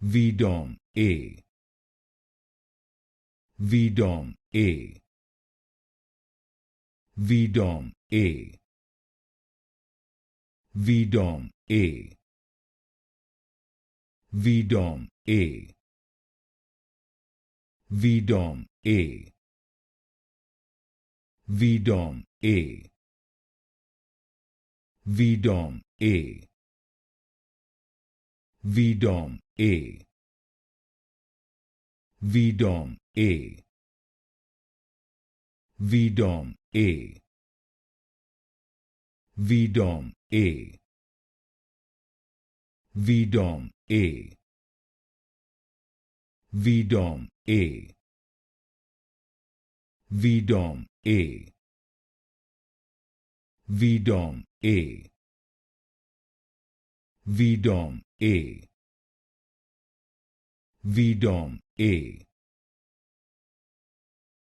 VDOM A VDOM A VDOM A VDOM A VDOM A VDOM A VDOM A VDOM A VDOM A VDOM A VDOM A VDOM A VDOM A VDOM A VDOM A VDOM A VDOM A VDOM A